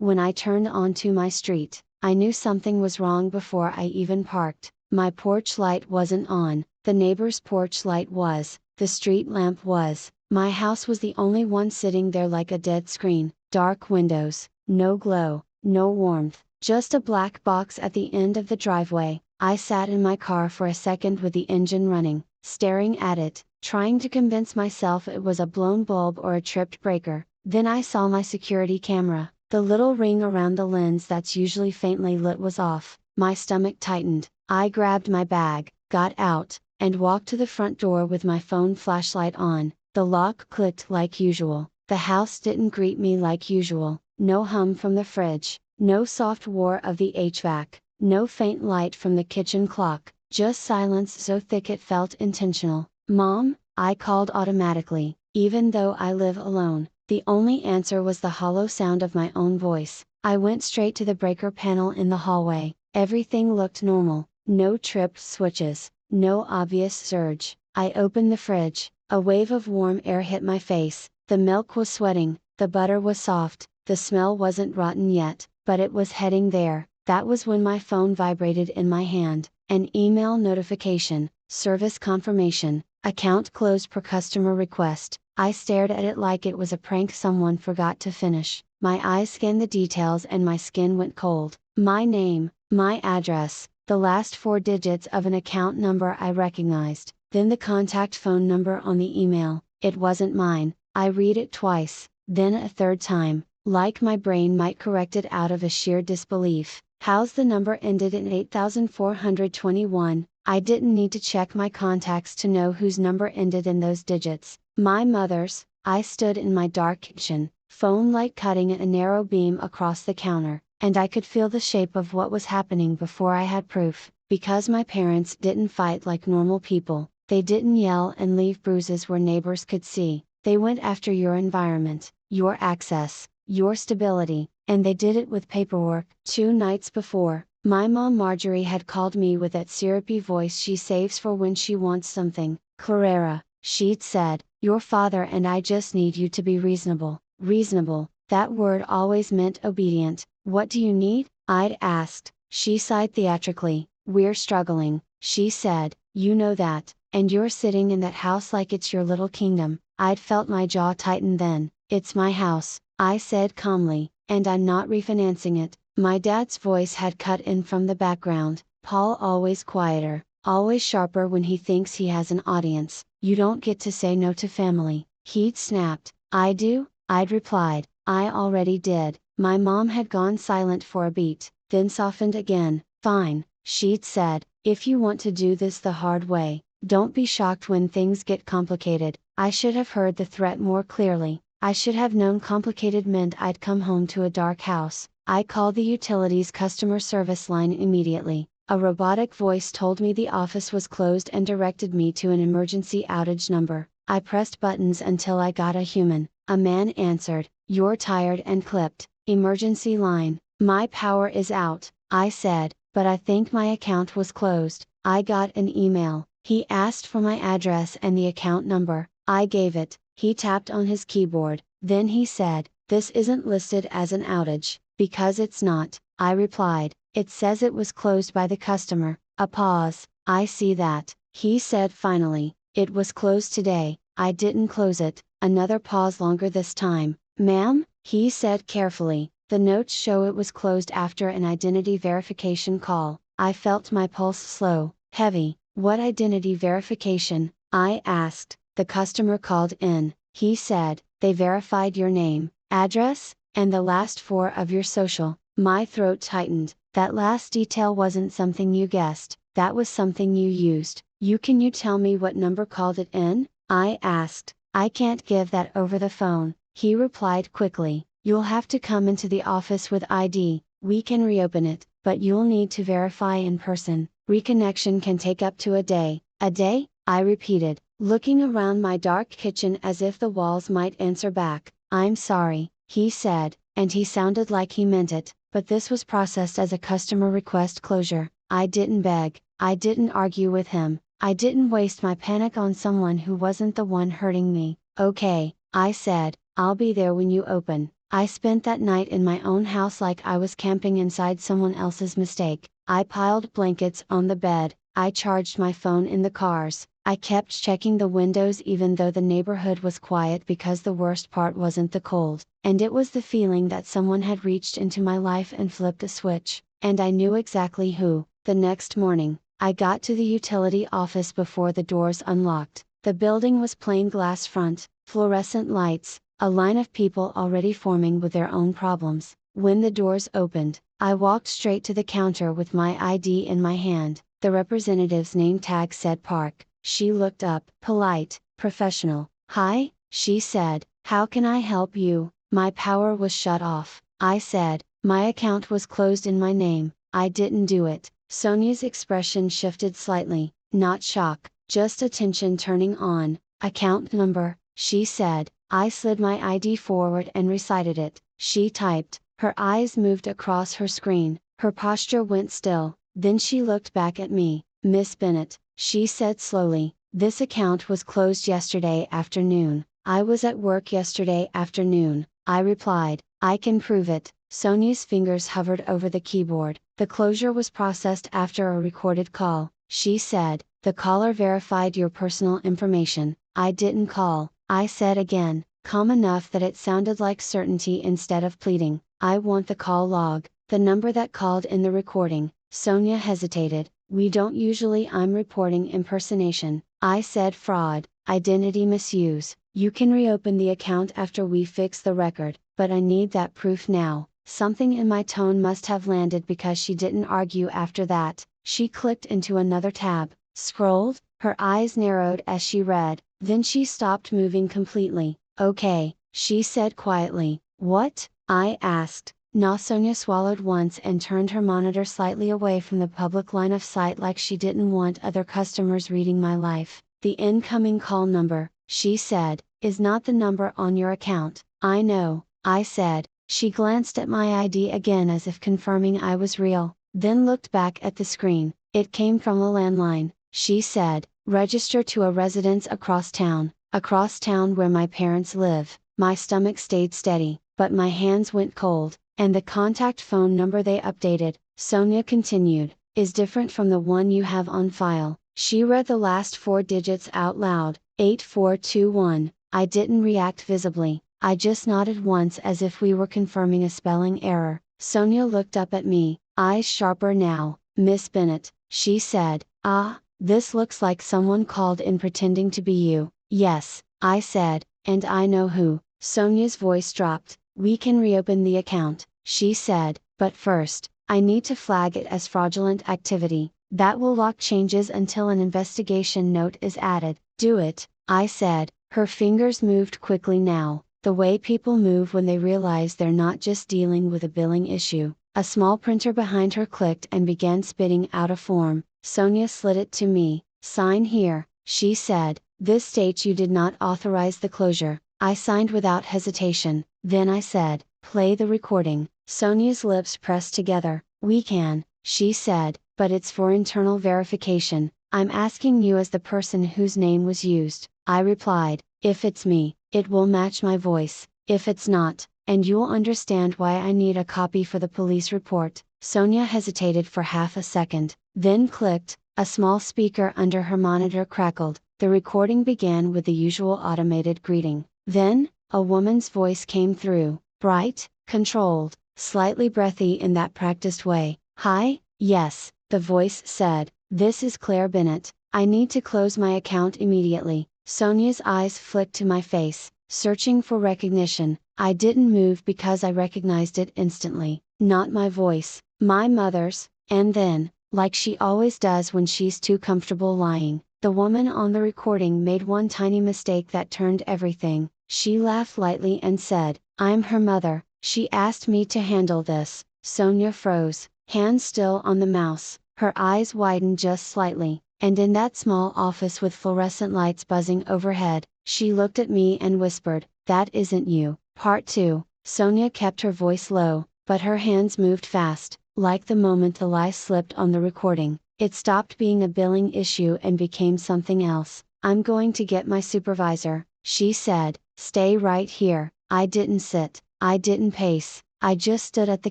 When I turned onto my street, I knew something was wrong before I even parked. My porch light wasn't on, the neighbor's porch light was, the street lamp was, my house was the only one sitting there like a dead screen. Dark windows, no glow, no warmth, just a black box at the end of the driveway. I sat in my car for a second with the engine running, staring at it, trying to convince myself it was a blown bulb or a tripped breaker. Then I saw my security camera. The little ring around the lens that's usually faintly lit was off. My stomach tightened. I grabbed my bag, got out, and walked to the front door with my phone flashlight on. The lock clicked like usual. The house didn't greet me like usual. No hum from the fridge, no soft whir of the HVAC, no faint light from the kitchen clock, just silence so thick it felt intentional. "Mom?" I called automatically, even though I live alone. The only answer was the hollow sound of my own voice. I went straight to the breaker panel in the hallway. Everything looked normal, no tripped switches, no obvious surge. I opened the fridge, a wave of warm air hit my face, the milk was sweating, the butter was soft, the smell wasn't rotten yet, but it was heading there. That was when my phone vibrated in my hand, an email notification, service confirmation, account closed per customer request. I stared at it like it was a prank someone forgot to finish. My eyes scanned the details and my skin went cold. My name, my address, the last 4 digits of an account number I recognized, then the contact phone number on the email. It wasn't mine. I read it twice, then a third time, like my brain might correct it out of a sheer disbelief. How's the number ended in 8421? I didn't need to check my contacts to know whose number ended in those digits. My mother's. I stood in my dark kitchen, phone light cutting a narrow beam across the counter, and I could feel the shape of what was happening before I had proof. Because my parents didn't fight like normal people, they didn't yell and leave bruises where neighbors could see. They went after your environment, your access, your stability, and they did it with paperwork. 2 nights before, my mom Marjorie had called me with that syrupy voice she saves for when she wants something. "Clara," she'd said, "your father and I just need you to be reasonable." Reasonable, that word always meant obedient. "What do you need?" I'd asked. She sighed theatrically. "We're struggling," she said, "you know that, and you're sitting in that house like it's your little kingdom." I'd felt my jaw tighten then. "It's my house," I said calmly, "and I'm not refinancing it." My dad's voice had cut in from the background. Paul always quieter, always sharper when he thinks he has an audience. "You don't get to say no to family," he'd snapped. "I do," I'd replied. "I already did." My mom had gone silent for a beat, then softened again. "Fine," she'd said, "if you want to do this the hard way, don't be shocked when things get complicated." I should have heard the threat more clearly. I should have known complicated meant I'd come home to a dark house. I called the utilities customer service line immediately. A robotic voice told me the office was closed and directed me to an emergency outage number. I pressed buttons until I got a human. A man answered. "You're tired and clipped. Emergency line." "My power is out," I said, "but I think my account was closed." I got an email. He asked for my address and the account number. I gave it. He tapped on his keyboard. Then he said, "This isn't listed as an outage." "Because it's not," I replied. "It says it was closed by the customer." A pause. "I see that," he said finally. "It was closed today. I didn't close it." Another pause, longer this time. "Ma'am," he said carefully, "the notes show it was closed after an identity verification call." I felt my pulse slow, heavy. "What identity verification?" I asked. "The customer called in," he said, "they verified your name, address, and the last 4 of your social." My throat tightened. "That last detail wasn't something you guessed, that was something you used." Can you tell me what number called it in?" I asked. "I can't give that over the phone," he replied quickly. "You'll have to come into the office with ID, we can reopen it, but you'll need to verify in person. Reconnection can take up to a day." "A day?" I repeated, looking around my dark kitchen as if the walls might answer back. "I'm sorry," he said, and he sounded like he meant it, "but this was processed as a customer request closure." I didn't beg, I didn't argue with him, I didn't waste my panic on someone who wasn't the one hurting me. "Okay," I said, "I'll be there when you open." I spent that night in my own house like I was camping inside someone else's mistake. I piled blankets on the bed, I charged my phone in the cars, I kept checking the windows even though the neighborhood was quiet because the worst part wasn't the cold, and it was the feeling that someone had reached into my life and flipped a switch, and I knew exactly who. The next morning, I got to the utility office before the doors unlocked. The building was plain glass front, fluorescent lights, a line of people already forming with their own problems. When the doors opened, I walked straight to the counter with my ID in my hand. The representative's name tag said Park. She looked up, polite, professional. "Hi," she said, "how can I help you?" My power was shut off. I said, "My account was closed in my name, I didn't do it." Sonia's expression shifted slightly, not shock, just attention turning on. "Account number," she said. I slid my ID forward and recited it. She typed, her eyes moved across her screen, her posture went still, then she looked back at me. "Miss Bennett," she said slowly, "this account was closed yesterday afternoon." "I was at work yesterday afternoon," I replied. "I can prove it." Sonia's fingers hovered over the keyboard. "The closure was processed after a recorded call," she said. "The caller verified your personal information." "I didn't call," I said again, calm enough that it sounded like certainty instead of pleading. "I want the call log, the number that called in the recording." Sonia hesitated. "We don't usually." "I'm reporting impersonation," I said. "Fraud, identity misuse. You can reopen the account after we fix the record, but I need that proof now." Something in my tone must have landed because she didn't argue after that. She clicked into another tab, scrolled, her eyes narrowed as she read, then she stopped moving completely. "Okay," she said quietly. "What?" I asked. "Nah." Sonia swallowed once and turned her monitor slightly away from the public line of sight like she didn't want other customers reading my life. "The incoming call number," she said, "is not the number on your account." "I know," I said. She glanced at my ID again as if confirming I was real, then looked back at the screen. "It came from a landline," she said. "Register to a residence across town." Across town where my parents live. My stomach stayed steady, but my hands went cold. "And the contact phone number they updated," Sonia continued, "is different from the one you have on file." She read the last 4 digits out loud, 8421. I didn't react visibly, I just nodded once as if we were confirming a spelling error. Sonia looked up at me, eyes sharper now. "Miss Bennett," she said, "Ah, this looks like someone called in pretending to be you." "Yes," I said, "and I know who." Sonia's voice dropped. "We can reopen the account," she said, "but first, I need to flag it as fraudulent activity. That will lock changes until an investigation note is added." "Do it," I said. Her fingers moved quickly now, the way people move when they realize they're not just dealing with a billing issue. A small printer behind her clicked and began spitting out a form. Sonia slid it to me. "Sign here," she said. "This states you did not authorize the closure." I signed without hesitation. Then I said, "Play the recording." Sonia's lips pressed together. "We can," she said, "but it's for internal verification. I'm asking you as the person whose name was used." I replied, "If it's me, it will match my voice. If it's not, and you'll understand why I need a copy for the police report." Sonia hesitated for half a second, then clicked. A small speaker under her monitor crackled. The recording began with the usual automated greeting. Then, a woman's voice came through, bright, controlled, slightly breathy in that practiced way. "Hi, yes," the voice said, "this is Claire Bennett. I need to close my account immediately." Sonia's eyes flicked to my face, searching for recognition. I didn't move because I recognized it instantly. Not my voice, my mother's, and then, like she always does when she's too comfortable lying, the woman on the recording made one tiny mistake that turned everything. She laughed lightly and said, "I'm her mother. She asked me to handle this." Sonia froze, hands still on the mouse, her eyes widened just slightly, and in that small office with fluorescent lights buzzing overhead, she looked at me and whispered, "That isn't you." Part 2. Sonia kept her voice low, but her hands moved fast, like the moment the lie slipped on the recording. It stopped being a billing issue and became something else. "I'm going to get my supervisor," she said. "Stay right here." I didn't sit. I didn't pace. I just stood at the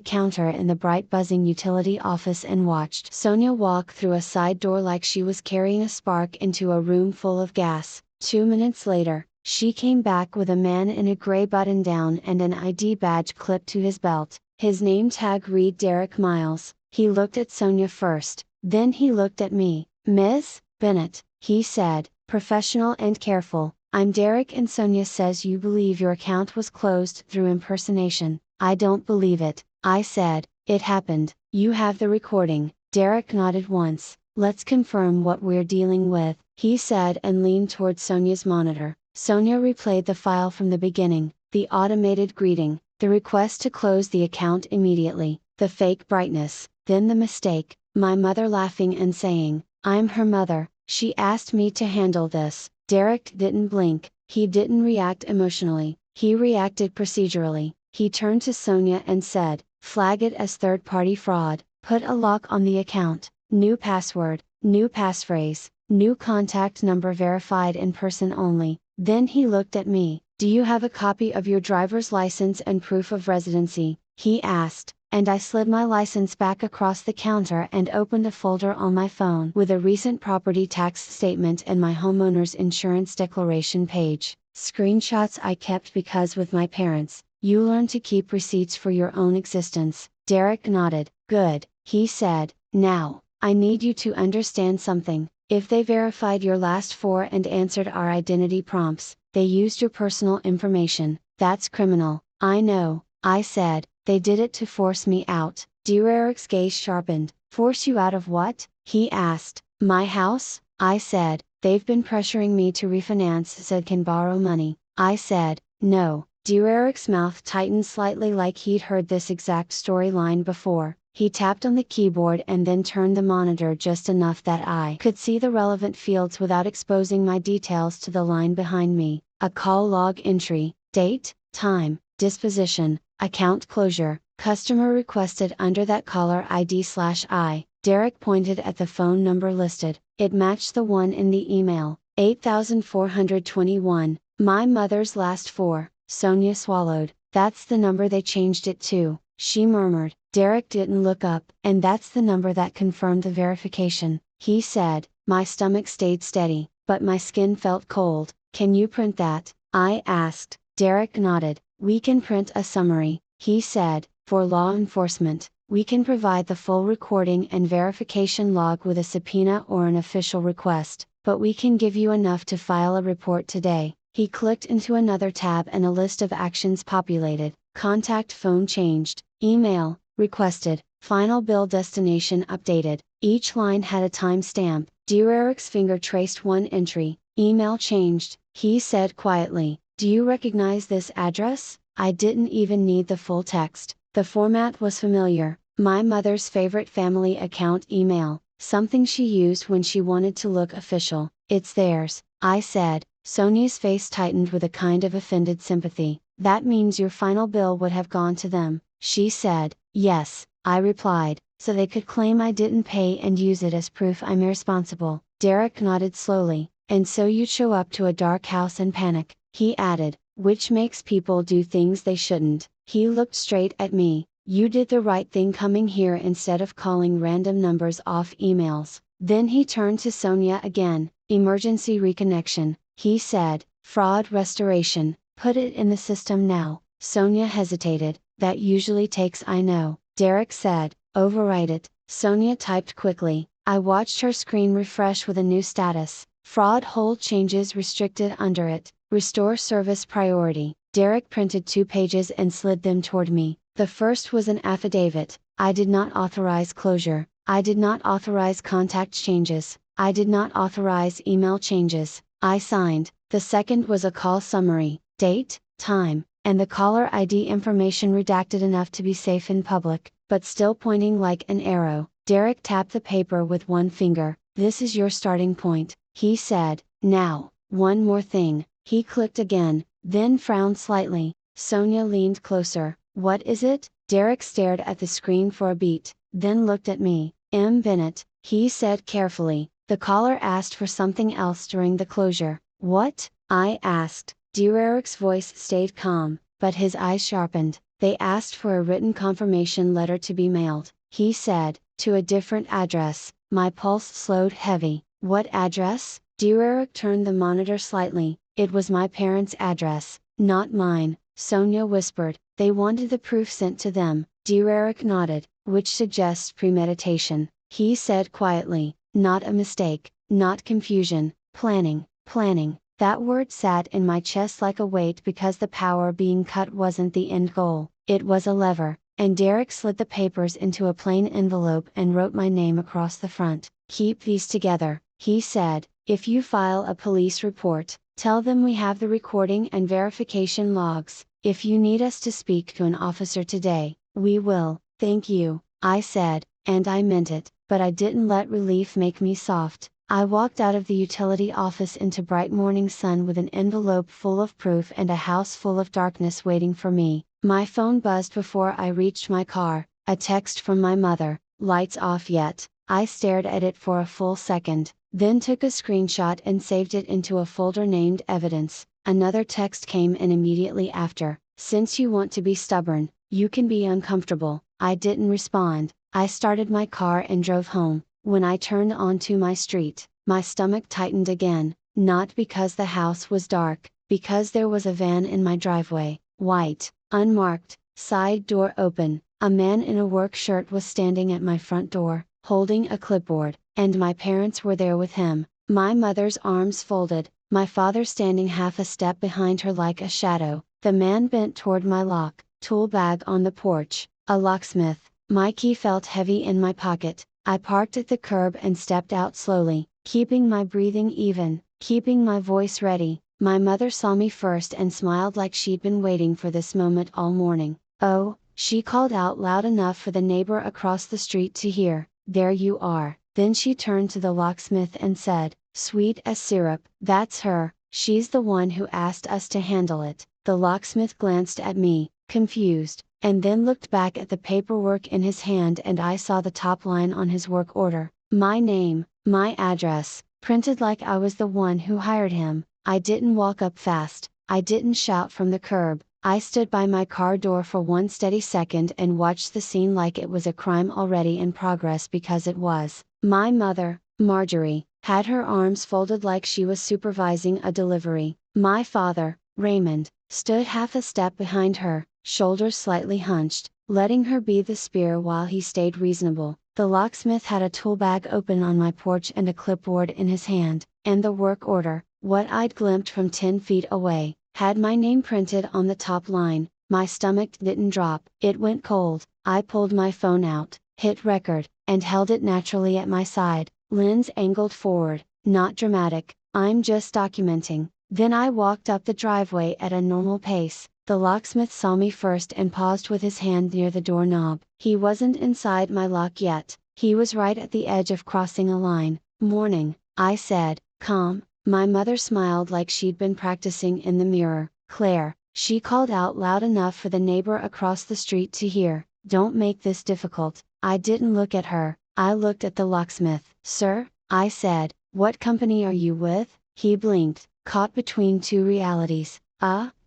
counter in the bright buzzing utility office and watched Sonia walk through a side door like she was carrying a spark into a room full of gas. 2 minutes later, she came back with a man in a gray button-down and an ID badge clipped to his belt. His name tag read Derek Miles. He looked at Sonia first, then he looked at me. "Miss Bennett," he said, professional and careful, "I'm Derek and Sonia says you believe your account was closed through impersonation." "I don't believe it," I said. "It happened." "You have the recording." Derek nodded once. "Let's confirm what we're dealing with," he said and leaned toward Sonia's monitor. Sonia replayed the file from the beginning, the automated greeting, the request to close the account immediately, the fake brightness, then the mistake, my mother laughing and saying, "I'm her mother, she asked me to handle this." Derek didn't blink, he didn't react emotionally, he reacted procedurally. He turned to Sonia and said, "Flag it as third-party fraud, put a lock on the account, new password, new passphrase, new contact number verified in person only." Then he looked at me. "Do you have a copy of your driver's license and proof of residency?" he asked, and I slid my license back across the counter and opened a folder on my phone with a recent property tax statement and my homeowner's insurance declaration page. Screenshots I kept because with my parents, you learn to keep receipts for your own existence. Derek nodded. "Good," he said. "Now, I need you to understand something. If they verified your last four and answered our identity prompts, they used your personal information. That's criminal." "I know," I said. "They did it to force me out." Derek's gaze sharpened. "Force you out of what?" he asked. "My house," I said. "They've been pressuring me to refinance so can borrow money." I said, "No." Derek's mouth tightened slightly like he'd heard this exact storyline before. He tapped on the keyboard and then turned the monitor just enough that I could see the relevant fields without exposing my details to the line behind me. A call log entry, date, time, disposition, account closure, customer requested under that caller ID/I. Derek pointed at the phone number listed. It matched the one in the email, 8421, my mother's last four. Sonia swallowed. "That's the number they changed it to," she murmured. Derek didn't look up. "And that's the number that confirmed the verification," he said. My stomach stayed steady, but my skin felt cold. "Can you print that?" I asked. Derek nodded. "We can print a summary," he said. "For law enforcement, we can provide the full recording and verification log with a subpoena or an official request, but we can give you enough to file a report today." He clicked into another tab and a list of actions populated. Contact phone changed, email, requested, final bill destination updated. Each line had a timestamp. Derek's finger traced one entry. "Email changed," he said quietly. "Do you recognize this address?" I didn't even need the full text. The format was familiar. My mother's favorite family account email, something she used when she wanted to look official. "It's theirs," I said. Sonia's face tightened with a kind of offended sympathy. "That means your final bill would have gone to them," she said. "Yes," I replied, "so they could claim I didn't pay and use it as proof I'm irresponsible." Derek nodded slowly. "And so you'd show up to a dark house and panic," he added, "which makes people do things they shouldn't." He looked straight at me. "You did the right thing coming here instead of calling random numbers off emails." Then he turned to Sonia again. "Emergency reconnection," he said. "Fraud restoration, put it in the system now." Sonia hesitated. "That usually takes I know," Derek said. "Overwrite it." Sonia typed quickly. I watched her screen refresh with a new status. Fraud hold changes restricted under it. Restore service priority. Derek printed 2 pages and slid them toward me. The first was an affidavit. I did not authorize closure. I did not authorize contact changes. I did not authorize email changes. I signed. The second was a call summary, date, time, and the caller ID information redacted enough to be safe in public, but still pointing like an arrow. Derek tapped the paper with one finger. "This is your starting point," he said. "Now, one more thing." He clicked again, then frowned slightly. Sonia leaned closer. "What is it?" Derek stared at the screen for a beat, then looked at me. "M. Bennett," he said carefully. "The caller asked for something else during the closure." "What?" I asked. Derek's voice stayed calm. but his eyes sharpened. They asked for a written confirmation letter to be mailed, he said, to a different address. My pulse slowed heavy. What address? Derek turned the monitor slightly. It was my parents' address, not mine, Sonia whispered. They wanted the proof sent to them. Derek nodded, which suggests premeditation. He said quietly, not a mistake, not confusion, planning, planning. That word sat in my chest like a weight because the power being cut wasn't the end goal, it was a lever, and Derek slid the papers into a plain envelope and wrote my name across the front. Keep these together, he said. If you file a police report, tell them we have the recording and verification logs. If you need us to speak to an officer today, we will. Thank you, I said, and I meant it, but I didn't let relief make me soft. I walked out of the utility office into bright morning sun with an envelope full of proof and a house full of darkness waiting for me. My phone buzzed before I reached my car, a text from my mother, lights off yet. I stared at it for a full second, then took a screenshot and saved it into a folder named Evidence. Another text came in immediately after, since you want to be stubborn, you can be uncomfortable. I didn't respond. I started my car and drove home. When I turned onto my street, my stomach tightened again, not because the house was dark, because there was a van in my driveway, white, unmarked, side door open. A man in a work shirt was standing at my front door, holding a clipboard, and my parents were there with him, my mother's arms folded, my father standing half a step behind her like a shadow. The man bent toward my tool bag on the porch, a locksmith. My key felt heavy in my pocket. I parked at the curb and stepped out slowly, keeping my breathing even, keeping my voice ready. My mother saw me first and smiled like she'd been waiting for this moment all morning. Oh, she called out loud enough for the neighbor across the street to hear, there you are. Then she turned to the locksmith and said, sweet as syrup. That's her, she's the one who asked us to handle it. The locksmith glanced at me, confused, and then looked back at the paperwork in his hand and I saw the top line on his work order, my name, my address, printed like I was the one who hired him. I didn't walk up fast, I didn't shout from the curb, I stood by my car door for one steady second and watched the scene like it was a crime already in progress because it was. My mother, Marjorie, had her arms folded like she was supervising a delivery. My father, Raymond, stood half a step behind her, shoulders slightly hunched, letting her be the spear while he stayed reasonable. The locksmith had a tool bag open on my porch and a clipboard in his hand, and the work order, what I'd glimpsed from 10 feet away, had my name printed on the top line. My stomach didn't drop, it went cold. I pulled my phone out, hit record, and held it naturally at my side, lens angled forward, not dramatic, I'm just documenting. Then I walked up the driveway at a normal pace. The locksmith saw me first and paused with his hand near the doorknob. He wasn't inside my lock yet, he was right at the edge of crossing a line. Morning, I said, calm. My mother smiled like she'd been practicing in the mirror. Claire, she called out loud enough for the neighbor across the street to hear, don't make this difficult. I didn't look at her, I looked at the locksmith. Sir, I said, what company are you with? He blinked, caught between two realities.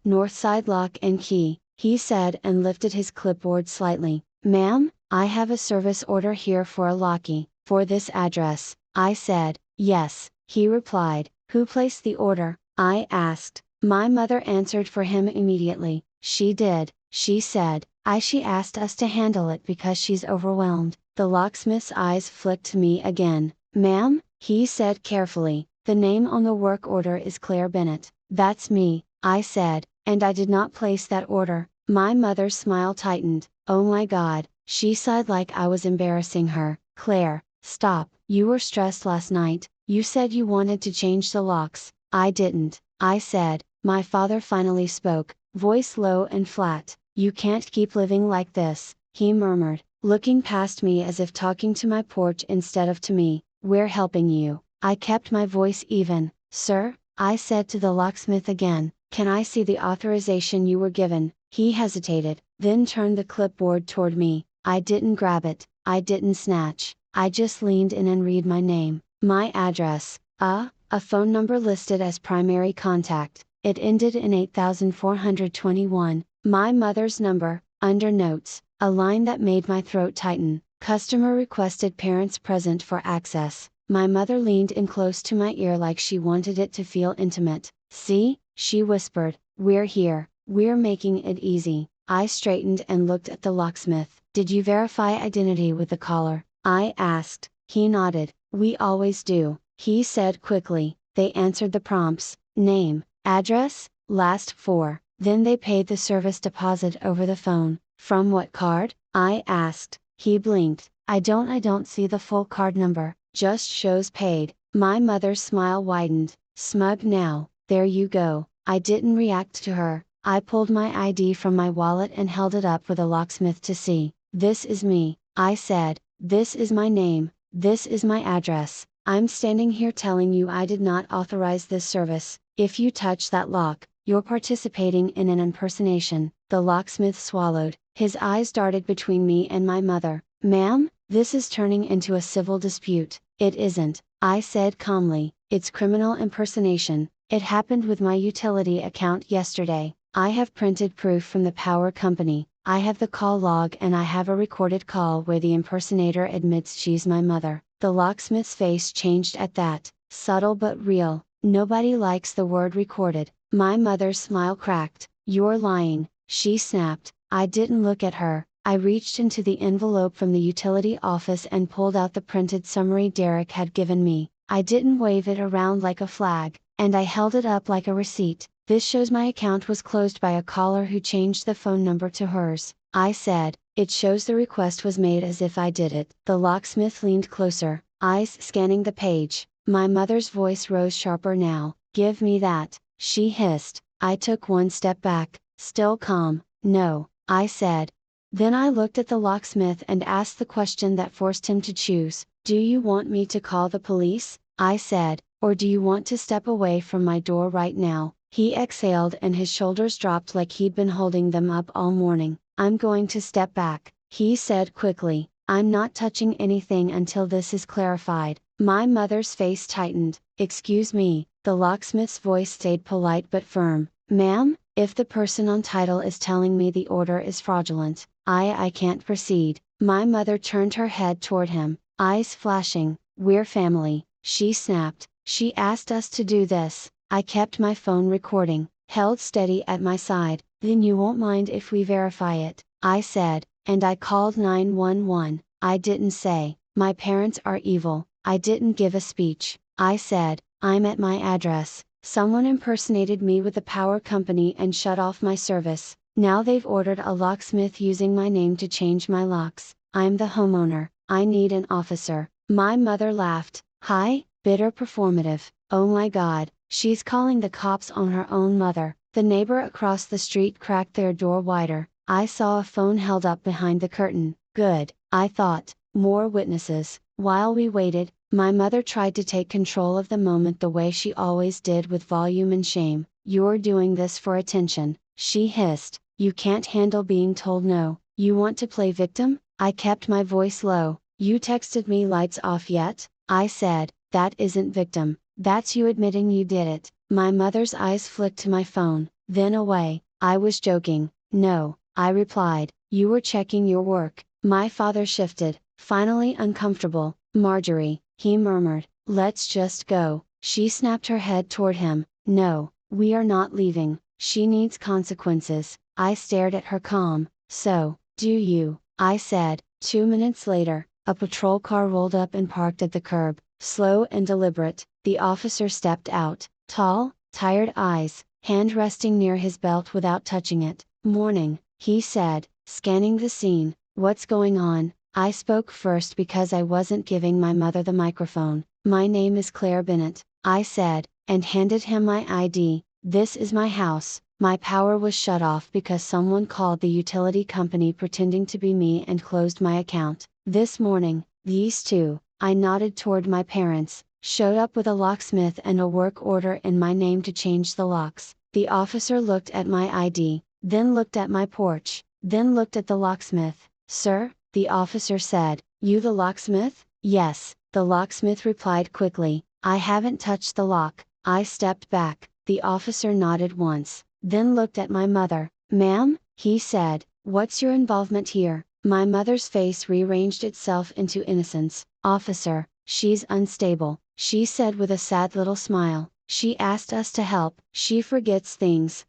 Northside Lock and Key, he said and lifted his clipboard slightly. Ma'am, I have a service order here for a lockie, for this address. I said, yes, he replied. Who placed the order? I asked. My mother answered for him immediately. She did, she said. She asked us to handle it because she's overwhelmed. The locksmith's eyes flicked to me again. Ma'am, he said carefully, the name on the work order is Claire Bennett. That's me, I said, and I did not place that order. My mother's smile tightened. Oh my God, she sighed like I was embarrassing her. Claire, stop, you were stressed last night, you said you wanted to change the locks. I didn't, I said. My father finally spoke, voice low and flat. You can't keep living like this, he murmured, looking past me as if talking to my porch instead of to me. We're helping you. I kept my voice even. Sir, I said to the locksmith again, can I see the authorization you were given? He hesitated, then turned the clipboard toward me. I didn't grab it, I didn't snatch, I just leaned in and read my name, my address, a phone number listed as primary contact. It ended in 8421, My mother's number, under notes, a line that made my throat tighten. Customer requested parents present for access. My mother leaned in close to my ear like she wanted it to feel intimate. See, she whispered, we're here, we're making it easy. I straightened and looked at the locksmith. Did you verify identity with the caller? I asked. He nodded. We always do, he said quickly. They answered the prompts, name, address, last four. Then they paid the service deposit over the phone. From what card? I asked. He blinked. I don't see the full card number, just shows paid. My mother's smile widened. Smug now, there you go. I didn't react to her. I pulled my ID from my wallet and held it up for the locksmith to see. This is me, I said. This is my name, this is my address. I'm standing here telling you I did not authorize this service. If you touch that lock, you're participating in an impersonation. The locksmith swallowed. His eyes darted between me and my mother. Ma'am, this is turning into a civil dispute. It isn't, I said calmly. It's criminal impersonation. It happened with my utility account yesterday. I have printed proof from the power company. I have the call log and I have a recorded call where the impersonator admits she's my mother. The locksmith's face changed at that, subtle but real. Nobody likes the word recorded. My mother's smile cracked. You're lying, she snapped. I didn't look at her. I reached into the envelope from the utility office and pulled out the printed summary Derek had given me. I didn't wave it around like a flag, and I held it up like a receipt. This shows my account was closed by a caller who changed the phone number to hers. I said, it shows the request was made as if I did it. The locksmith leaned closer, eyes scanning the page. My mother's voice rose sharper now. Give me that, she hissed. I took one step back, still calm. No, I said. Then I looked at the locksmith and asked the question that forced him to choose. Do you want me to call the police? I said, or do you want to step away from my door right now? He exhaled and his shoulders dropped like he'd been holding them up all morning. I'm going to step back, he said quickly. I'm not touching anything until this is clarified. My mother's face tightened. Excuse me, the locksmith's voice stayed polite but firm. Ma'am, if the person on title is telling me the order is fraudulent, I can't proceed. My mother turned her head toward him, eyes flashing. We're family, she snapped. She asked us to do this. I kept my phone recording, held steady at my side. Then you won't mind if we verify it, I said, and I called 911. I didn't say, my parents are evil. I didn't give a speech. I said, I'm at my address. Someone impersonated me with the power company and shut off my service. Now they've ordered a locksmith using my name to change my locks. I'm the homeowner. I need an officer. My mother laughed. Hi, bitter performative. Oh my god, she's calling the cops on her own mother. The neighbor across the street cracked their door wider. I saw a phone held up behind the curtain. Good, I thought, more witnesses. While we waited, my mother tried to take control of the moment the way she always did, with volume and shame. You're doing this for attention, she hissed. You can't handle being told no. You want to play victim? I kept my voice low. You texted me lights off yet? I said, that isn't victim, that's you admitting you did it. My mother's eyes flicked to my phone, then away. I was joking. No, I replied, you were checking your work. My father shifted, finally uncomfortable. Marjorie, he murmured, let's just go. She snapped her head toward him. No, we are not leaving. She needs consequences. I stared at her calm. So, do you? I said. 2 minutes later, a patrol car rolled up and parked at the curb. Slow and deliberate, the officer stepped out. Tall, tired eyes, hand resting near his belt without touching it. Morning, he said, scanning the scene. What's going on? I spoke first because I wasn't giving my mother the microphone. My name is Claire Bennett, I said, and handed him my ID. This is my house. My power was shut off because someone called the utility company pretending to be me and closed my account. This morning, these two, I nodded toward my parents, showed up with a locksmith and a work order in my name to change the locks. The officer looked at my ID, then looked at my porch, then looked at the locksmith. Sir, the officer said, you the locksmith? Yes, the locksmith replied quickly. I haven't touched the lock. I stepped back. The officer nodded once, then looked at my mother. Ma'am, he said. What's your involvement here? My mother's face rearranged itself into innocence. Officer, she's unstable, she said with a sad little smile. She asked us to help. She forgets things.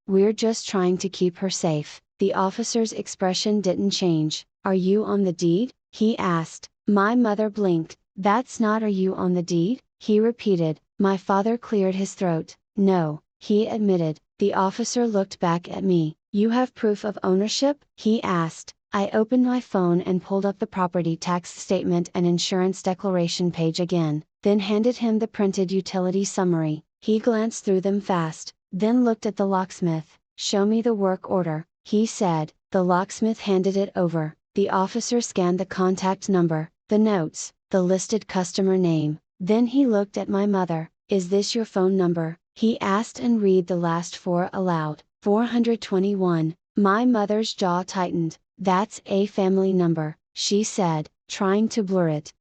We're just trying to keep her safe. The officer's expression didn't change. Are you on the deed? He asked. My mother blinked. That's not "are you on the deed?" he repeated. My father cleared his throat. No, he admitted. The officer looked back at me. You have proof of ownership? He asked. I opened my phone and pulled up the property tax statement and insurance declaration page again, then handed him the printed utility summary. He glanced through them fast, then looked at the locksmith. Show me the work order, he said. The locksmith handed it over. The officer scanned the contact number, the notes, the listed customer name. Then he looked at my mother. Is this your phone number? He asked and read the last four aloud. 421. My mother's jaw tightened. That's a family number, she said, trying to blur it.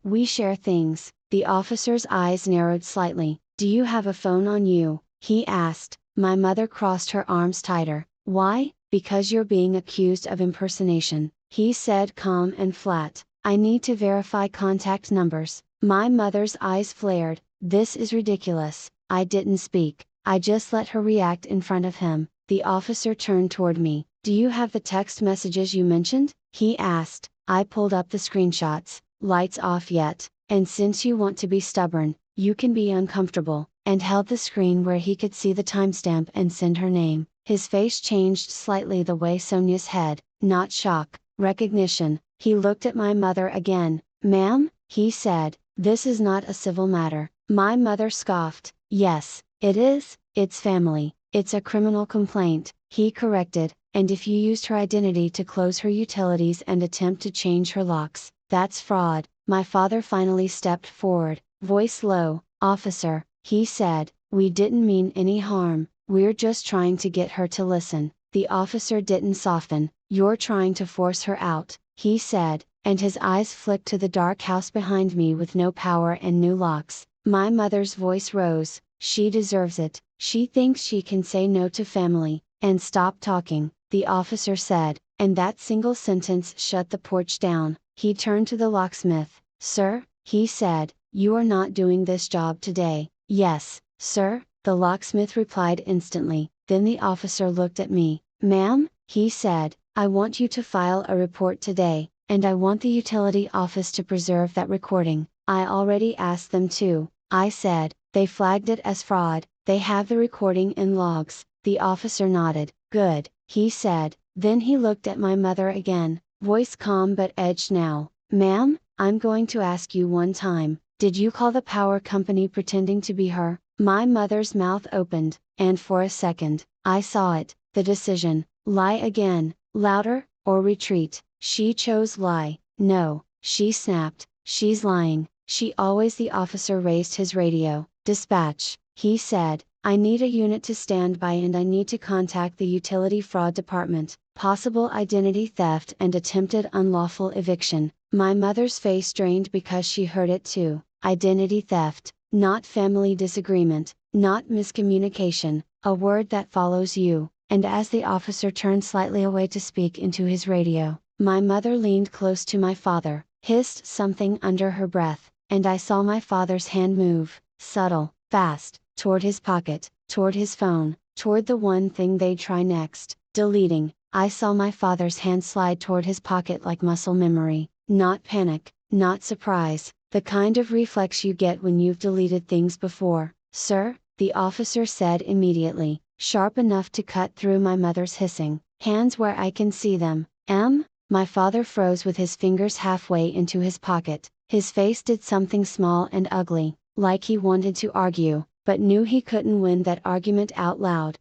We share things. The officer's eyes narrowed slightly. Do you have a phone on you? He asked. My mother crossed her arms tighter. Why? Because you're being accused of impersonation, he said, calm and flat. I need to verify contact numbers. My mother's eyes flared. This is ridiculous. I didn't speak. I just let her react in front of him. The officer turned toward me. Do you have the text messages you mentioned? He asked. I pulled up the screenshots. Lights off yet, and since you want to be stubborn, you can be uncomfortable, and held the screen where he could see the timestamp and send her name. His face changed slightly the way Sonia's had, not shock, recognition. He looked at my mother again. Ma'am, he said, this is not a civil matter. My mother scoffed. Yes, it is, it's family, it's a criminal complaint, he corrected, and if you used her identity to close her utilities and attempt to change her locks, that's fraud. My father finally stepped forward, voice low. Officer, he said, we didn't mean any harm, we're just trying to get her to listen. The officer didn't soften. You're trying to force her out, he said, and his eyes flicked to the dark house behind me with no power and new locks. My mother's voice rose. She deserves it. She thinks she can say no to family, and stop talking, the officer said, and that single sentence shut the porch down. He turned to the locksmith. Sir, he said, you are not doing this job today. Yes, sir, the locksmith replied instantly. Then the officer looked at me. Ma'am, he said, I want you to file a report today, and I want the utility office to preserve that recording. I already asked them to, I said. They flagged it as fraud. They have the recording in logs. The officer nodded. Good, he said. Then he looked at my mother again, voice calm but edged now. Ma'am, I'm going to ask you one time, did you call the power company pretending to be her? My mother's mouth opened, and for a second, I saw it, the decision. Lie again, louder, or retreat. She chose lie. No, she snapped, she's lying. She always. The officer raised his radio. Dispatch, he said, I need a unit to stand by and I need to contact the utility fraud department. Possible identity theft and attempted unlawful eviction. My mother's face drained because she heard it too. Identity theft, not family disagreement, not miscommunication, a word that follows you. And as the officer turned slightly away to speak into his radio, my mother leaned close to my father, hissed something under her breath, and I saw my father's hand move, subtle, fast, toward his pocket, toward his phone, toward the one thing they'd try next, deleting. I saw my father's hand slide toward his pocket like muscle memory, not panic, not surprise, the kind of reflex you get when you've deleted things before. Sir, the officer said immediately, sharp enough to cut through my mother's hissing. Hands where I can see them. My father froze with his fingers halfway into his pocket. His face did something small and ugly, like he wanted to argue, but knew he couldn't win that argument out loud.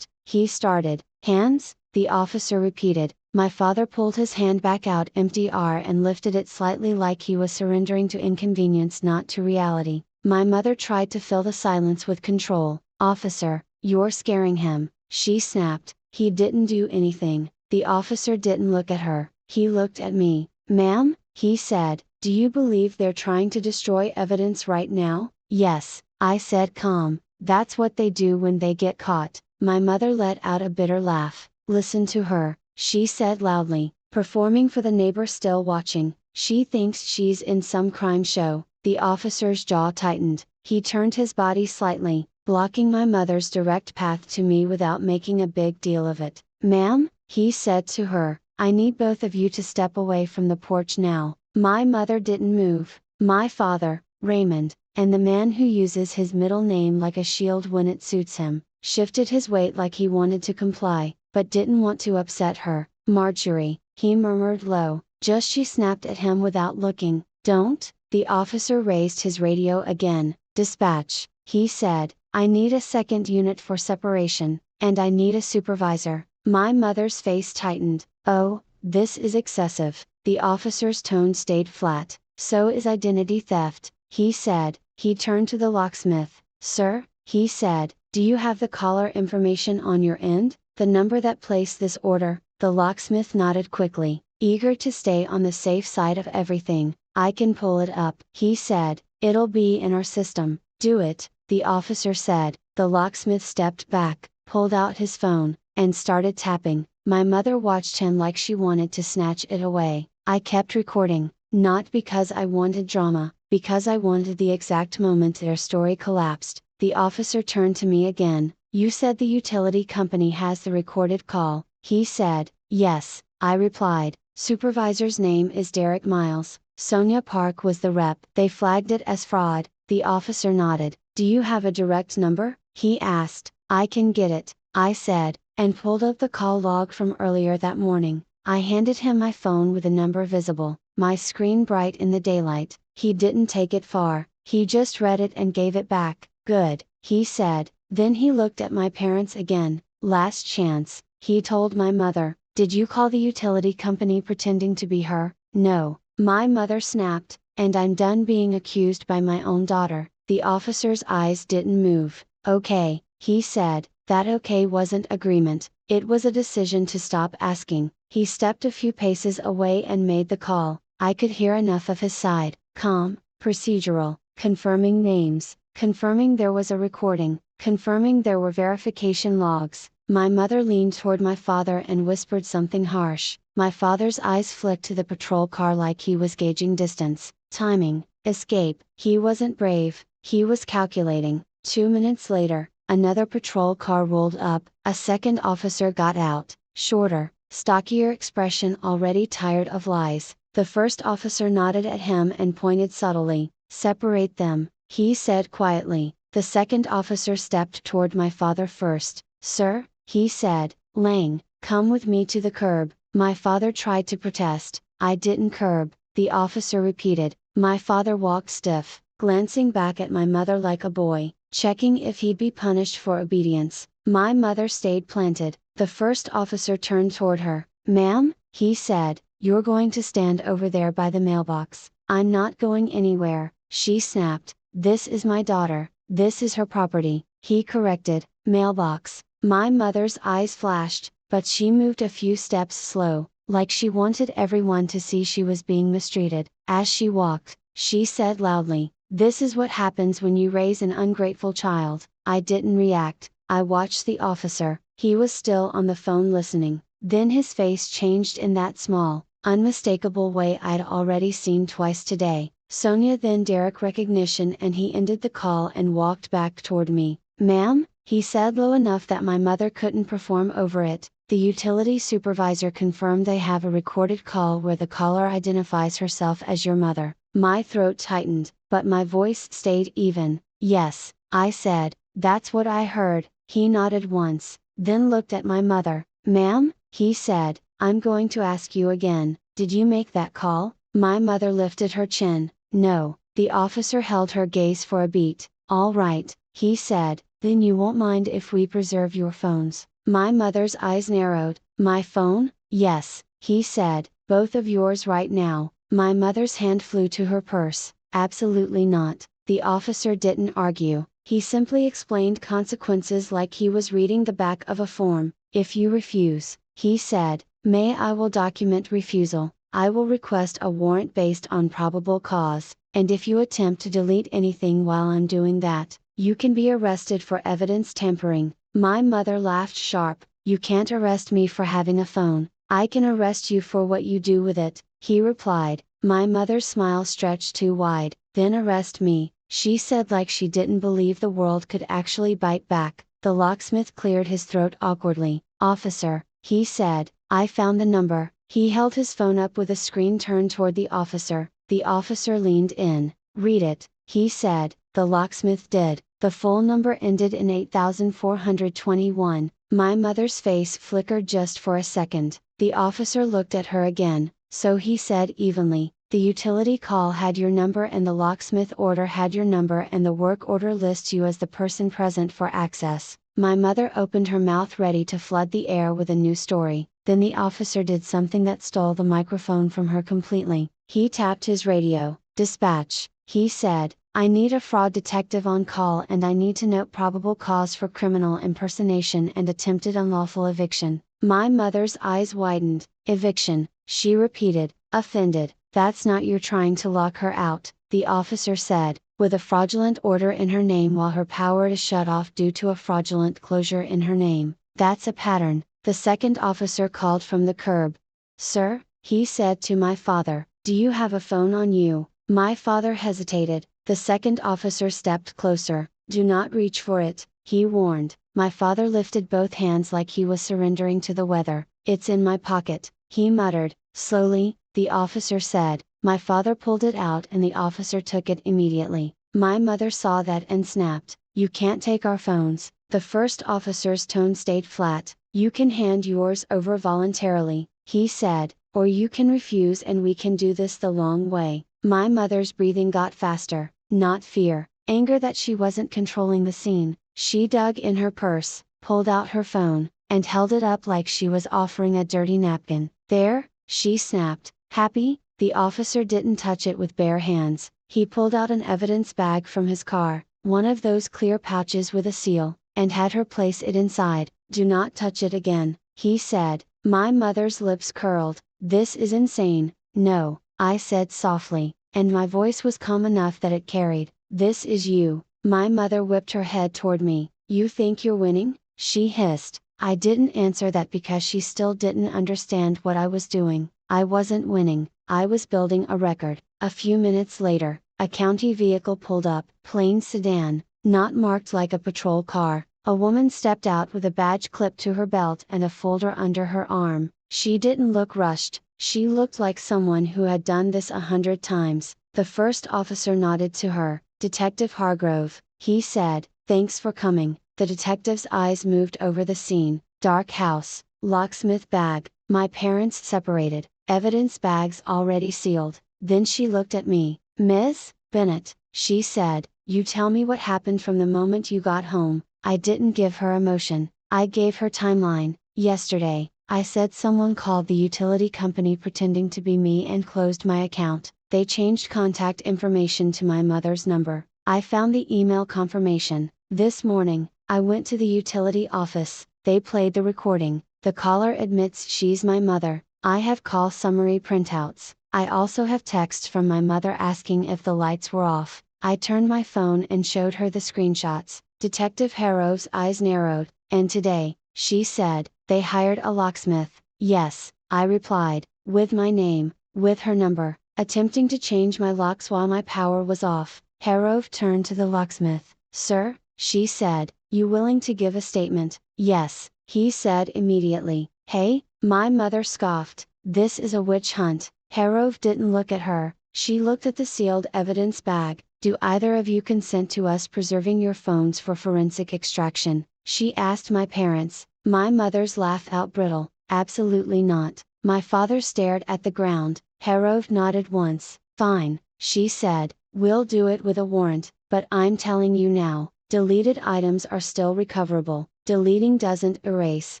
He started. Hands? The officer repeated. My father pulled his hand back out empty and lifted it slightly like he was surrendering to inconvenience, not to reality. My mother tried to fill the silence with control. Officer, you're scaring him, she snapped. He didn't do anything. The officer didn't look at her, he looked at me. Ma'am, he said, do you believe they're trying to destroy evidence right now? Yes, I said calm, that's what they do when they get caught. My mother let out a bitter laugh. Listen to her, she said loudly, performing for the neighbor still watching. She thinks she's in some crime show. The officer's jaw tightened. He turned his body slightly, blocking my mother's direct path to me without making a big deal of it. "Ma'am," he said to her, "I need both of you to step away from the porch now." My mother didn't move. My father, Raymond, and the man who uses his middle name like a shield when it suits him, shifted his weight like he wanted to comply, but didn't want to upset her. "Marjorie," he murmured low, just she snapped at him without looking. "Don't." The officer raised his radio again. "Dispatch," he said, "I need a second unit for separation, and I need a supervisor." My mother's face tightened. "Oh, this is excessive." The officer's tone stayed flat. "So is identity theft," he said. He turned to the locksmith. "Sir," he said, "do you have the caller information on your end? The number that placed this order?" The locksmith nodded quickly, eager to stay on the safe side of everything. "I can pull it up," he said. "It'll be in our system." "Do it," the officer said. The locksmith stepped back, pulled out his phone, and started tapping. My mother watched him like she wanted to snatch it away. I kept recording, not because I wanted drama, because I wanted the exact moment their story collapsed. The officer turned to me again. "You said the utility company has the recorded call," he said. "Yes," I replied. "Supervisor's name is Derek Miles. Sonia Park was the rep." "They flagged it as fraud." The officer nodded. "Do you have a direct number?" he asked. "I can get it," I said, and pulled up the call log from earlier that morning. I handed him my phone with the number visible, my screen bright in the daylight. He didn't take it far, he just read it and gave it back. "Good," he said. Then he looked at my parents again. "Last chance," he told my mother. "Did you call the utility company pretending to be her?" "No," my mother snapped, "and I'm done being accused by my own daughter." The officer's eyes didn't move. "Okay," he said. That okay wasn't agreement, it was a decision to stop asking. He stepped a few paces away and made the call. I could hear enough of his side. "Calm, procedural, confirming names, confirming there was a recording, confirming there were verification logs." My mother leaned toward my father and whispered something harsh. My father's eyes flicked to the patrol car like he was gauging distance, timing, escape. He wasn't brave, he was calculating. 2 minutes later, another patrol car rolled up, a second officer got out, shorter, stockier expression, already tired of lies. The first officer nodded at him and pointed subtly. "Separate them," he said quietly. The second officer stepped toward my father first. "Sir," he said, "Lang, come with me to the curb." My father tried to protest. "I didn't curb," the officer repeated. My father walked stiff, glancing back at my mother like a boy, checking if he'd be punished for obedience. My mother stayed planted. The first officer turned toward her. "Ma'am," he said, "you're going to stand over there by the mailbox." "I'm not going anywhere," she snapped. "This is my daughter, this is her property," he corrected. "Mailbox." My mother's eyes flashed, but she moved a few steps slow, like she wanted everyone to see she was being mistreated. As she walked, she said loudly, "This is what happens when you raise an ungrateful child." I didn't react. I watched the officer. He was still on the phone listening. Then his face changed in that small, unmistakable way I'd already seen twice today. Sonia, then Derek recognition, and he ended the call and walked back toward me. "Ma'am," he said low enough that my mother couldn't perform over it, "the utility supervisor confirmed they have a recorded call where the caller identifies herself as your mother." My throat tightened, but my voice stayed even. "Yes," I said, "that's what I heard." He nodded once, then looked at my mother. "Ma'am," he said, "I'm going to ask you again, did you make that call?" My mother lifted her chin. "No." The officer held her gaze for a beat. "All right," he said, "then you won't mind if we preserve your phones." My mother's eyes narrowed. "My phone?" "Yes," he said, "both of yours right now." My mother's hand flew to her purse. "Absolutely not." The officer didn't argue, he simply explained consequences like he was reading the back of a form. "If you refuse," he said, I will document refusal. I will request a warrant based on probable cause, and if you attempt to delete anything while I'm doing that, you can be arrested for evidence tampering." My mother laughed sharp. "You can't arrest me for having a phone. I can arrest you for what you do with it," he replied. My mother's smile stretched too wide. "Then arrest me," she said like she didn't believe the world could actually bite back. The locksmith cleared his throat awkwardly. "Officer," he said, "I found the number." He held his phone up with a screen turned toward the officer. The officer leaned in. "Read it," he said. The locksmith did. The full number ended in 8421. My mother's face flickered just for a second. The officer looked at her again. "So," he said evenly, "the utility call had your number and the locksmith order had your number and the work order lists you as the person present for access." My mother opened her mouth ready to flood the air with a new story. Then the officer did something that stole the microphone from her completely. He tapped his radio. "Dispatch," he said, "I need a fraud detective on call and I need to note probable cause for criminal impersonation and attempted unlawful eviction." My mother's eyes widened. "Eviction," she repeated, offended. "That's not you trying to lock her out," the officer said, "with a fraudulent order in her name while her power is shut off due to a fraudulent closure in her name. That's a pattern." The second officer called from the curb. "Sir," he said to my father, "do you have a phone on you?" My father hesitated. The second officer stepped closer. "Do not reach for it," he warned. My father lifted both hands like he was surrendering to the weather. "It's in my pocket," he muttered. "Slowly," the officer said. My father pulled it out and the officer took it immediately. My mother saw that and snapped, "You can't take our phones." The first officer's tone stayed flat. "You can hand yours over voluntarily," he said, "or you can refuse and we can do this the long way." My mother's breathing got faster, not fear, anger that she wasn't controlling the scene. She dug in her purse, pulled out her phone, and held it up like she was offering a dirty napkin. "There," she snapped. "Happy?" The officer didn't touch it with bare hands. He pulled out an evidence bag from his car, one of those clear pouches with a seal, and had her place it inside. "Do not touch it again," he said. My mother's lips curled. "This is insane." "No," I said softly, and my voice was calm enough that it carried. "This is you." My mother whipped her head toward me. "You think you're winning?" she hissed. I didn't answer that because she still didn't understand what I was doing. I wasn't winning, I was building a record. A few minutes later, a county vehicle pulled up. Plain sedan, not marked like a patrol car. A woman stepped out with a badge clipped to her belt and a folder under her arm. She didn't look rushed, she looked like someone who had done this 100 times. The first officer nodded to her. "Detective Hargrove," he said, "thanks for coming." The detective's eyes moved over the scene. Dark house, locksmith bag, my parents separated, evidence bags already sealed. Then she looked at me. "Miss Bennett," she said, "you tell me what happened from the moment you got home." I didn't give her emotion, I gave her timeline. "Yesterday," I said, "someone called the utility company pretending to be me and closed my account. They changed contact information to my mother's number. I found the email confirmation. This morning, I went to the utility office. They played the recording. The caller admits she's my mother. I have call summary printouts. I also have texts from my mother asking if the lights were off." I turned my phone and showed her the screenshots. Detective Harrow's eyes narrowed. "And today," she said, "they hired a locksmith." "Yes," I replied, "with my name, with her number, attempting to change my locks while my power was off." Harrow turned to the locksmith. "Sir," she said, "you willing to give a statement?" "Yes," he said immediately. "Hey," my mother scoffed, "this is a witch hunt." Harrow didn't look at her, she looked at the sealed evidence bag. "Do either of you consent to us preserving your phones for forensic extraction?" she asked my parents. My mother's laugh out brittle, "Absolutely not." My father stared at the ground. Harrow nodded once. "Fine," she said, "we'll do it with a warrant, but I'm telling you now, deleted items are still recoverable. Deleting doesn't erase,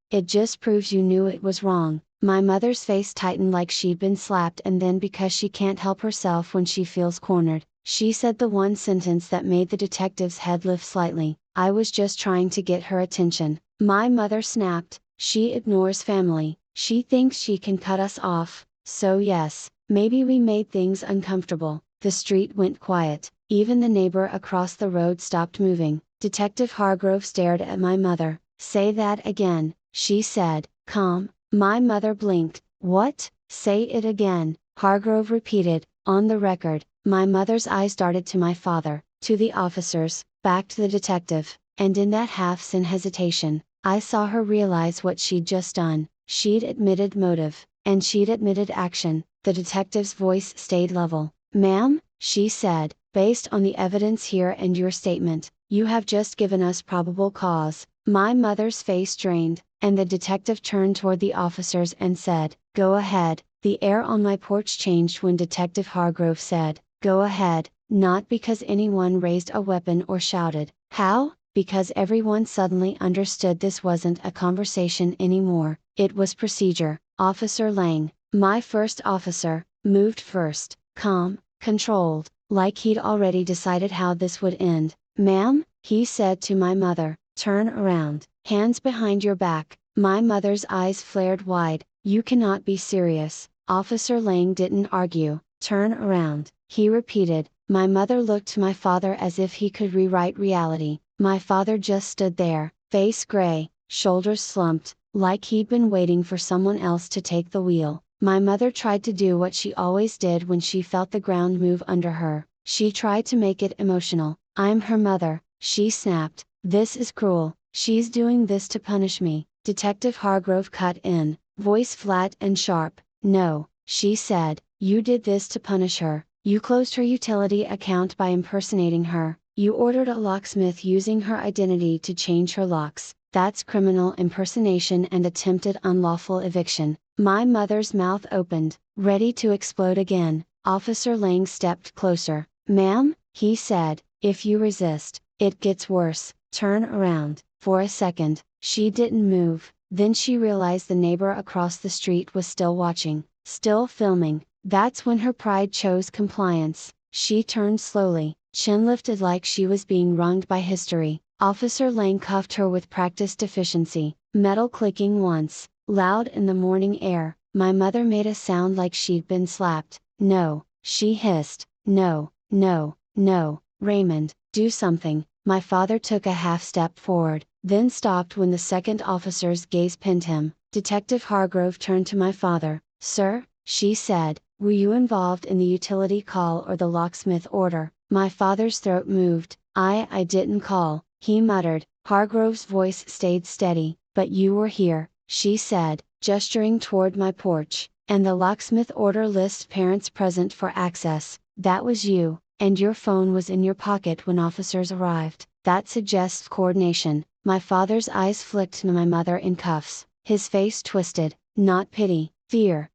it just proves you knew it was wrong." My mother's face tightened like she'd been slapped, and then, because she can't help herself when she feels cornered, she said the one sentence that made the detective's head lift slightly. "I was just trying to get her attention." My mother snapped, "She ignores family, she thinks she can cut us off, so yes, maybe we made things uncomfortable." The street went quiet, even the neighbor across the road stopped moving. Detective Hargrove stared at my mother. Say that again, she said, calm. My mother blinked. What? Say it again, Hargrove repeated. On the record. My mother's eyes darted to my father, to the officers, back to the detective, and in that half-sin hesitation, I saw her realize what she'd just done. She'd admitted motive, and she'd admitted action. The detective's voice stayed level. Ma'am, she said, based on the evidence here and your statement, you have just given us probable cause. My mother's face drained, and the detective turned toward the officers and said, go ahead. The air on my porch changed when Detective Hargrove said, go ahead, not because anyone raised a weapon or shouted. How? Because everyone suddenly understood this wasn't a conversation anymore, it was procedure. Officer Lang, my first officer, moved first, calm, controlled, like he'd already decided how this would end. Ma'am, he said to my mother, turn around, hands behind your back. My mother's eyes flared wide. You cannot be serious. Officer Lang didn't argue. Turn around, he repeated. My mother looked to my father as if he could rewrite reality. My father just stood there, face gray, shoulders slumped, like he'd been waiting for someone else to take the wheel. My mother tried to do what she always did when she felt the ground move under her. She tried to make it emotional. I'm her mother, she snapped. This is cruel. She's doing this to punish me. Detective Hargrove cut in, voice flat and sharp. No, she said, you did this to punish her. You closed her utility account by impersonating her. You ordered a locksmith using her identity to change her locks. That's criminal impersonation and attempted unlawful eviction. My mother's mouth opened, ready to explode again. Officer Lang stepped closer. Ma'am, he said, if you resist, it gets worse. Turn around. For a second, she didn't move. Then she realized the neighbor across the street was still watching, still filming. That's when her pride chose compliance. She turned slowly, chin lifted like she was being wronged by history. Officer Lang cuffed her with practiced efficiency, metal clicking once, loud in the morning air. My mother made a sound like she'd been slapped. No, she hissed. No, no, no, Raymond, do something. My father took a half step forward, then stopped when the second officer's gaze pinned him. Detective Hargrove turned to my father. Sir, she said, were you involved in the utility call or the locksmith order? My father's throat moved. I didn't call, he muttered. Hargrove's voice stayed steady. But you were here, she said, gesturing toward my porch, and the locksmith order lists parents present for access. That was you, and your phone was in your pocket when officers arrived. That suggests coordination. My father's eyes flicked to my mother in cuffs. His face twisted, not pity, fear.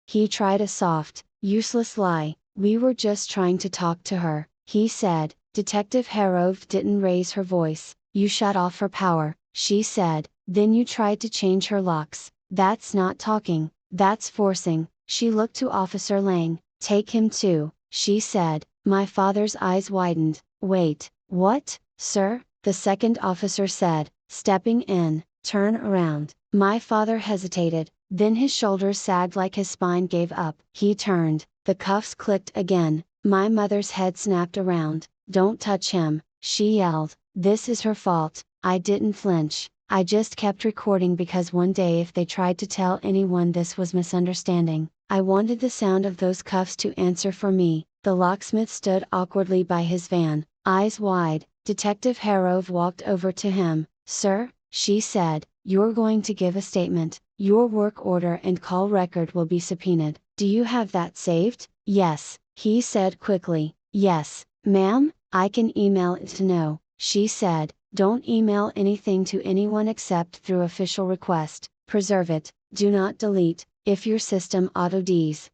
He tried a soft, useless lie. We were just trying to talk to her, he said. Detective Hargrove didn't raise her voice. You shut off her power, she said. Then you tried to change her locks. That's not talking, that's forcing. She looked to Officer Lang. Take him too, she said. My father's eyes widened. Wait, what, sir? The second officer said, stepping in. Turn around. My father hesitated, then his shoulders sagged like his spine gave up. He turned, the cuffs clicked again. My mother's head snapped around. Don't touch him, she yelled. This is her fault. I didn't flinch. I just kept recording because one day if they tried to tell anyone this was misunderstanding, I wanted the sound of those cuffs to answer for me. The locksmith stood awkwardly by his van, eyes wide. Detective Hargrove walked over to him. Sir, she said, you're going to give a statement. Your work order and call record will be subpoenaed. Do you have that saved? Yes, he said quickly. Yes, ma'am, I can email it to no, she said. Don't email anything to anyone except through official request. Preserve it, do not delete. If your system auto-Ds,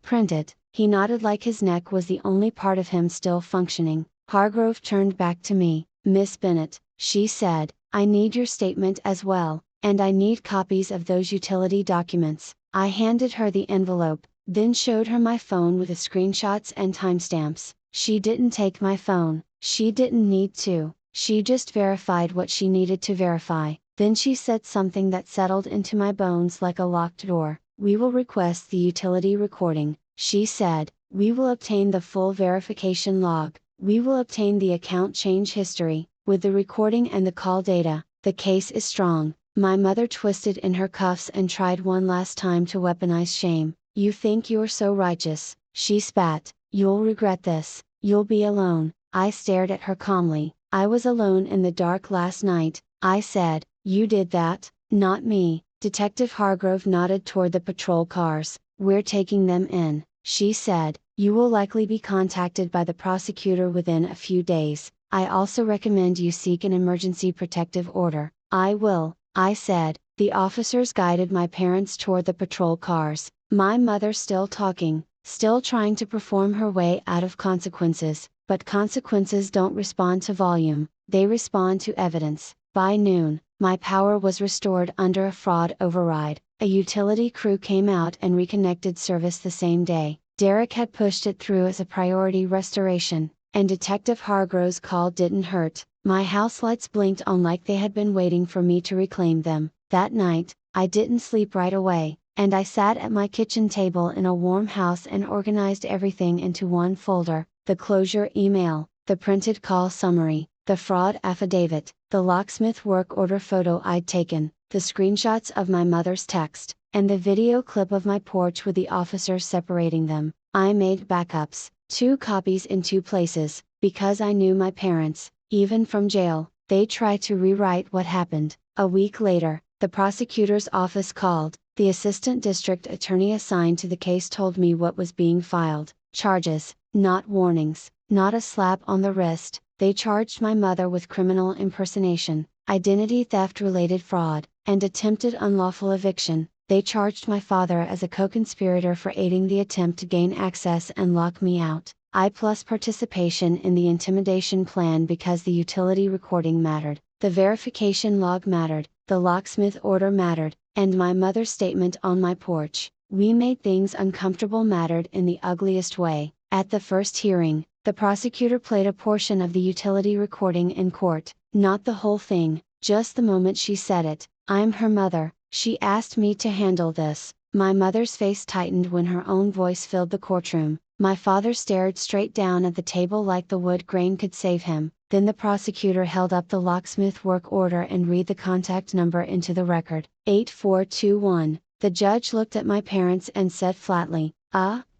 print it. He nodded like his neck was the only part of him still functioning. Hargrove turned back to me. Miss Bennett, she said, I need your statement as well, and I need copies of those utility documents. I handed her the envelope, then showed her my phone with the screenshots and timestamps. She didn't take my phone. She didn't need to. She just verified what she needed to verify. Then she said something that settled into my bones like a locked door. We will request the utility recording, she said. We will obtain the full verification log. We will obtain the account change history, with the recording and the call data. The case is strong. My mother twisted in her cuffs and tried one last time to weaponize shame. You think you're so righteous, she spat. You'll regret this. You'll be alone. I stared at her calmly. I was alone in the dark last night, I said. You did that, not me. Detective Hargrove nodded toward the patrol cars. We're taking them in, she said. You will likely be contacted by the prosecutor within a few days. I also recommend you seek an emergency protective order. I will, I said. The officers guided my parents toward the patrol cars, my mother still talking, still trying to perform her way out of consequences, but consequences don't respond to volume, they respond to evidence. By noon, my power was restored under a fraud override. A utility crew came out and reconnected service the same day. Derek had pushed it through as a priority restoration, and Detective Hargrove's call didn't hurt. My house lights blinked on like they had been waiting for me to reclaim them. That night, I didn't sleep right away, and I sat at my kitchen table in a warm house and organized everything into one folder: the closure email, the printed call summary, the fraud affidavit, the locksmith work order photo I'd taken, the screenshots of my mother's text, and the video clip of my porch with the officers separating them. I made backups, 2 copies in 2 places, because I knew my parents, even from jail, they try to rewrite what happened. A week later, the prosecutor's office called. The assistant district attorney assigned to the case told me what was being filed: charges, not warnings, not a slap on the wrist. They charged my mother with criminal impersonation, identity theft related fraud, and attempted unlawful eviction. They charged my father as a co-conspirator for aiding the attempt to gain access and lock me out. I plus participation in the intimidation plan because the utility recording mattered, the verification log mattered, the locksmith order mattered, and my mother's statement on my porch. We made things uncomfortable mattered in the ugliest way. At the first hearing, the prosecutor played a portion of the utility recording in court, not the whole thing, just the moment she said it. I'm her mother, she asked me to handle this. My mother's face tightened when her own voice filled the courtroom. My father stared straight down at the table like the wood grain could save him. Then the prosecutor held up the locksmith work order and read the contact number into the record: 8421. The judge looked at my parents and said flatly,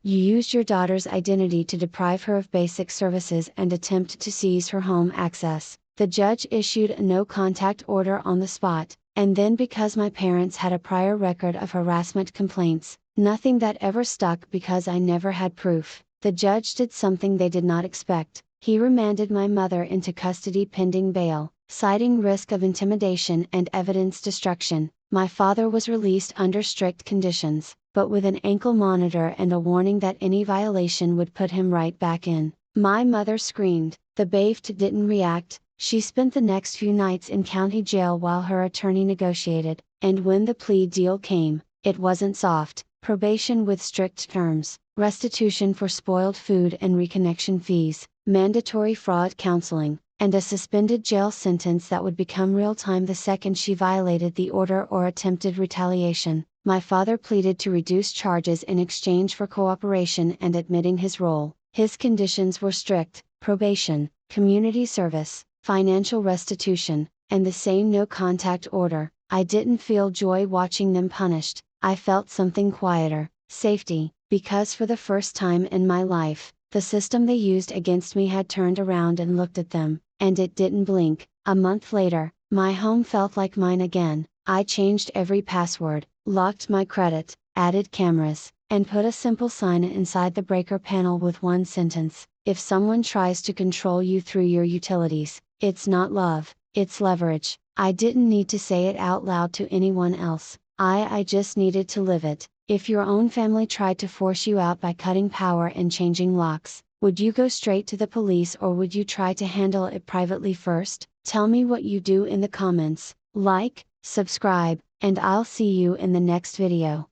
you used your daughter's identity to deprive her of basic services and attempt to seize her home access. The judge issued a no contact order on the spot, and then because my parents had a prior record of harassment complaints, nothing that ever stuck because I never had proof, the judge did something they did not expect. He remanded my mother into custody pending bail, citing risk of intimidation and evidence destruction. My father was released under strict conditions, but with an ankle monitor and a warning that any violation would put him right back in. My mother screamed. The bailiff didn't react. She spent the next few nights in county jail while her attorney negotiated, and when the plea deal came, it wasn't soft: probation with strict terms, restitution for spoiled food and reconnection fees, mandatory fraud counseling, and a suspended jail sentence that would become real time the second she violated the order or attempted retaliation. My father pleaded to reduce charges in exchange for cooperation and admitting his role. His conditions were strict: probation, community service, financial restitution, and the same no contact order. I didn't feel joy watching them punished, I felt something quieter: safety, because for the first time in my life, the system they used against me had turned around and looked at them, and it didn't blink. A month later, my home felt like mine again. I changed every password, locked my credit, added cameras, and put a simple sign inside the breaker panel with one sentence: if someone tries to control you through your utilities, it's not love, it's leverage. I didn't need to say it out loud to anyone else, I just needed to live it. If your own family tried to force you out by cutting power and changing locks, would you go straight to the police or would you try to handle it privately first? Tell me what you do in the comments. Like, subscribe, and I'll see you in the next video.